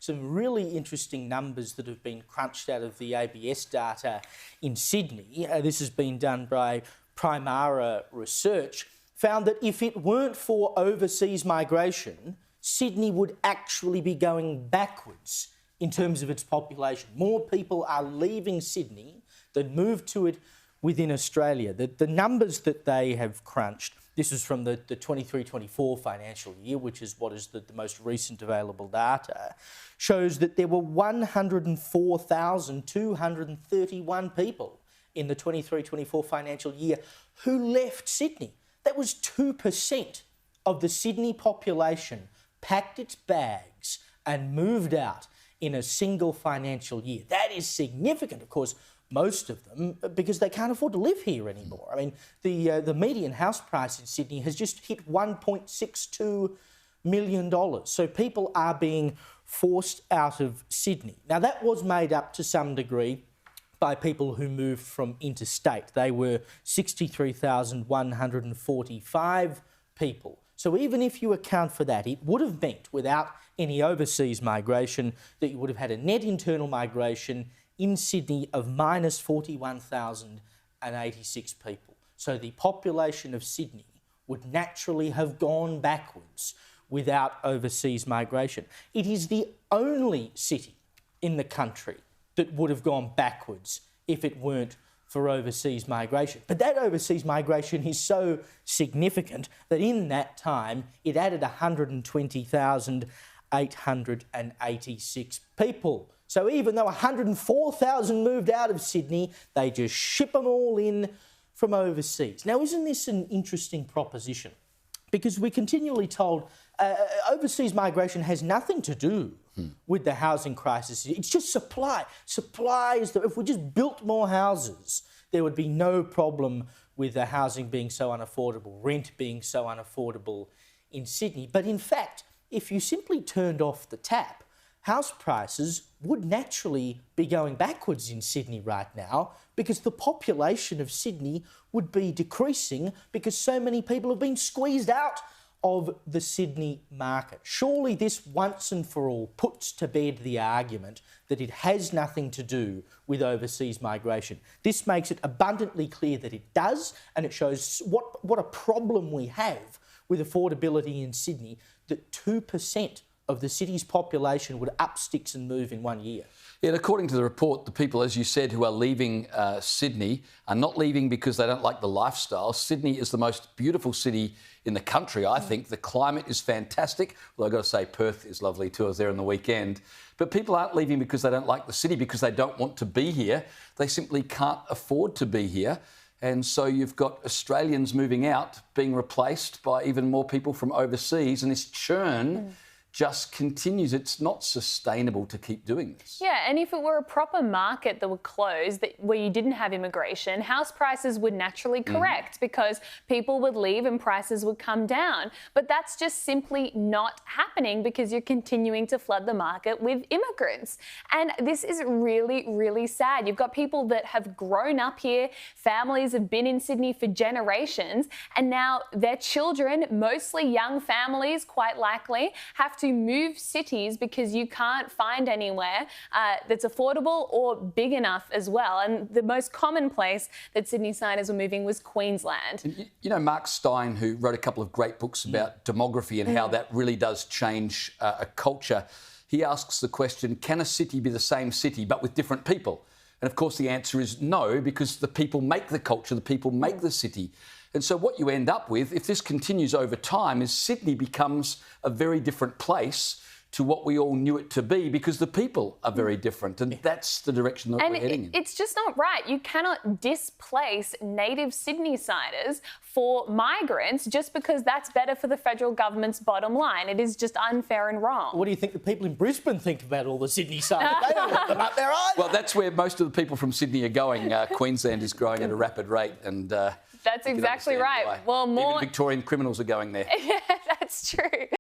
some really interesting numbers that have been crunched out of the ABS data in Sydney. This has been done by Primara Research, found that if it weren't for overseas migration, Sydney would actually be going backwards in terms of its population. More people are leaving Sydney than move to it within Australia. The numbers that they have crunched, this is from the 23-24 financial year, which is what is the most recent available data, shows that there were 104,231 people in the 23-24 financial year who left Sydney. That was 2% of the Sydney population packed its bags and moved out in a single financial year. That is significant, of course, most of them, because they can't afford to live here anymore. I mean, the median house price in Sydney has just hit $1.62 million. So people are being forced out of Sydney. Now, that was made up to some degree by people who moved from interstate. They were 63,145 people. So even if you account for that, it would have meant, without any overseas migration, that you would have had a net internal migration in Sydney of minus 41,086 people. So the population of Sydney would naturally have gone backwards without overseas migration. It is the only city in the country that would have gone backwards if it weren't for overseas migration. But that overseas migration is so significant that in that time it added 120,886 people. So even though 104,000 moved out of Sydney, they just ship them all in from overseas. Now, isn't this an interesting proposition? Because we're continually told overseas migration has nothing to do with the housing crisis. It's just supply. Supply is that if we just built more houses, there would be no problem with the housing being so unaffordable, rent being so unaffordable in Sydney. But in fact, if you simply turned off the tap, house prices would naturally be going backwards in Sydney right now because the population of Sydney would be decreasing because so many people have been squeezed out of the Sydney market. Surely this once and for all puts to bed the argument that it has nothing to do with overseas migration. This makes it abundantly clear that it does, and it shows what a problem we have with affordability in Sydney, that 2% of the city's population would up sticks and move in 1 year. Yeah, and according to the report, the people, as you said, who are leaving Sydney are not leaving because they don't like the lifestyle. Sydney is the most beautiful city in the country, I think. The climate is fantastic. Well, I've got to say Perth is lovely too. I was there on the weekend. But people aren't leaving because they don't like the city, because they don't want to be here. They simply can't afford to be here. And so you've got Australians moving out, being replaced by even more people from overseas, and this churn just continues. It's not sustainable to keep doing this. Yeah, and if it were a proper market that were closed, where you didn't have immigration, house prices would naturally correct because people would leave and prices would come down. But that's just simply not happening because you're continuing to flood the market with immigrants. And this is really, really sad. You've got people that have grown up here, families have been in Sydney for generations, and now their children, mostly young families, quite likely, have to move cities because you can't find anywhere that's affordable or big enough as well. And the most common place that Sydney-siders were moving was Queensland. And you know, Mark Stein, who wrote a couple of great books about demography and how that really does change a culture, he asks the question, can a city be the same city but with different people? And of course the answer is no, because the people make the culture, the people make the city. And so what you end up with, if this continues over time, is Sydney becomes a very different place to what we all knew it to be, because the people are very different, and that's the direction that we're heading in. It's just not right. You cannot displace native Sydney-siders for migrants just because that's better for the federal government's bottom line. It is just unfair and wrong. What do you think the people in Brisbane think about all the Sydney-siders? They don't want them up there either. Well, that's where most of the people from Sydney are going. Queensland is growing at a rapid rate, and that's exactly right. Why. Well, more even Victorian criminals are going there. Yeah, that's true.